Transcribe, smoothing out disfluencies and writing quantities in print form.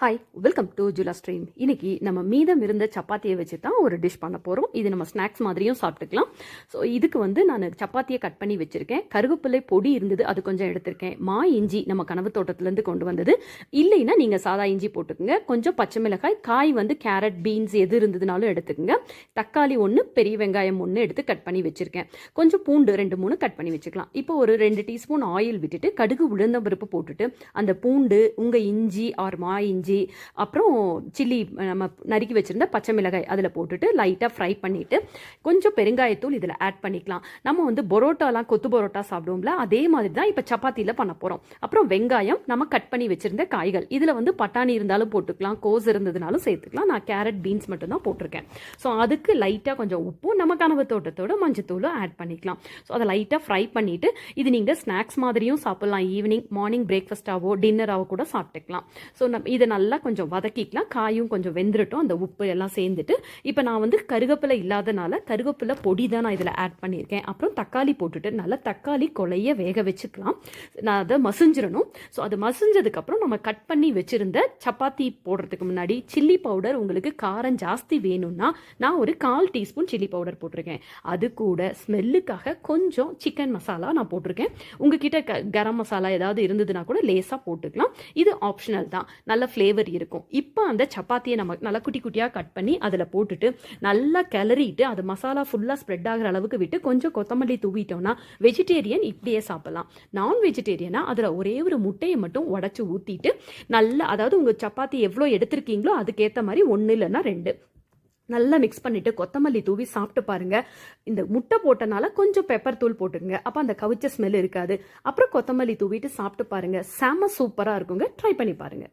Hi, welcome to ஜூலா stream. இன்னைக்கு நம்ம மீதம் இருந்த சப்பாத்தியை வச்சு தான் ஒரு டிஷ் பண்ண போகிறோம். இது நம்ம ஸ்நாக்ஸ் மாதிரியும் சாப்பிட்டுக்கலாம். ஸோ இதுக்கு நான் சப்பாத்தியை கட் பண்ணி வச்சுருக்கேன். கருவேப்பிலை பொடி இருந்தது, அது கொஞ்சம் எடுத்திருக்கேன். இஞ்சி நம்ம கனவு தோட்டத்துலேருந்து கொண்டு வந்தது. இல்லைன்னா நீங்கள் சாதா இஞ்சி போட்டுக்கோங்க. கொஞ்சம் பச்சை மிளகாய், காய் கேரட், பீன்ஸ் எது இருந்ததுனாலும் எடுத்துக்கோங்க. தக்காளி 1, பெரிய வெங்காயம் 1 எடுத்து கட் பண்ணி வச்சுருக்கேன். கொஞ்சம் பூண்டு 2-3 கட் பண்ணி வச்சுக்கலாம். இப்போ ஒரு 2 டீஸ்பூன் ஆயில் விட்டுட்டு கடுகு உளுந்த பருப்பு போட்டுட்டு அந்த பூண்டு, உங்கள் இஞ்சி ஆர் இஞ்சி, அப்புறம் சில்லி நம்ம நறுக்கி வச்சிருந்த பச்சை மிளகாய் அதில் போட்டுட்டு லைட்டாக ஃப்ரை பண்ணிட்டு கொஞ்சம் பெருங்காயத்தூள் இதில் ஆட் பண்ணிக்கலாம். நம்ம பரோட்டாலாம் கொத்து பரோட்டா சாப்பிடுவோம்ல, அதே மாதிரி தான் இப்போ சப்பாத்தியில் பண்ண போகிறோம். அப்புறம் வெங்காயம், நம்ம கட் பண்ணி வச்சிருந்த காய்கள், இதில் பட்டாணி இருந்தாலும் போட்டுக்கலாம், கோஸ் இருந்ததுனாலும் சேர்த்துக்கலாம். நான் கேரட், பீன்ஸ் மட்டும் தான் போட்டிருக்கேன். ஸோ அதுக்கு லைட்டாக கொஞ்சம் உப்பும் நம்ம கனவு தோட்டத்தோட மஞ்சத்தூளும் ஆட் பண்ணிக்கலாம். ஸோ அதை லைட்டாக ஃப்ரை பண்ணிட்டு இது நீங்கள் ஸ்நாக்ஸ் மாதிரியும் சாப்பிடலாம். ஈவினிங், மார்னிங் பிரேக்ஃபாஸ்ட்டாவோ டின்னராகவோ கூட சாப்பிட்டுக்கலாம். ஸோ இதை நல்லா கொஞ்சம் வதக்கிக்கலாம். காயும் கொஞ்சம் வெந்துட்டோம், அந்த உப்பு எல்லாம் சேர்ந்துட்டு. இப்போ நான் கருவேப்பிலை இல்லாதனால கருவேப்பிலை பொடி தான் நான் இதில் ஆட் பண்ணியிருக்கேன். அப்புறம் தக்காளி போட்டுட்டு நல்லா தக்காளி கொலைய வேக வச்சுக்கலாம். நான் அதை மசிஞ்சிடணும். ஸோ அது மசிஞ்சதுக்கப்புறம் நம்ம கட் பண்ணி வச்சுருந்த சப்பாத்தி போடுறதுக்கு முன்னாடி சில்லி பவுடர், உங்களுக்கு காரம் ஜாஸ்தி வேணும்னா நான் ஒரு 1/4 டீஸ்பூன் சில்லி பவுடர் போட்டிருக்கேன். அது கூட ஸ்மெல்லுக்காக கொஞ்சம் சிக்கன் மசாலா நான் போட்டிருக்கேன். உங்ககிட்ட கரம் மசாலா ஏதாவது இருந்ததுன்னா கூட லேசாக போட்டுக்கலாம். இது ஆப்ஷனல் தான், நல்ல ஃப்ளேவர் இருக்கும். இப்போ அந்த சப்பாத்தியை நம்ம நல்லா குட்டி குட்டியாக கட் பண்ணி அதில் போட்டுட்டு நல்லா கிளறிட்டு அது மசாலா ஃபுல்லாக ஸ்ப்ரெட் ஆகிற அளவுக்கு விட்டு கொஞ்சம் கொத்தமல்லி தூவிட்டோம்னா வெஜிடேரியன் இப்படியே சாப்பிடலாம். நான் வெஜிடேரியனா அதில் ஒரே ஒரு முட்டையை மட்டும் உடச்சி ஊற்றிட்டு நல்லா, அதாவது உங்கள் சப்பாத்தி எவ்வளோ எடுத்திருக்கீங்களோ அதுக்கேற்ற மாதிரி 1 இல்லைன்னா 2 நல்லா மிக்ஸ் பண்ணிட்டு கொத்தமல்லி தூவி சாப்பிட்டு பாருங்க. இந்த முட்டை போட்டனால கொஞ்சம் பெப்பர் தூள் போட்டுங்க, அப்போ அந்த கவிச்ச ஸ்மெல் இருக்காது. அப்புறம் கொத்தமல்லி தூவிட்டு சாப்பிட்டு பாருங்க, செம சூப்பராக இருக்குங்க. ட்ரை பண்ணி பாருங்க.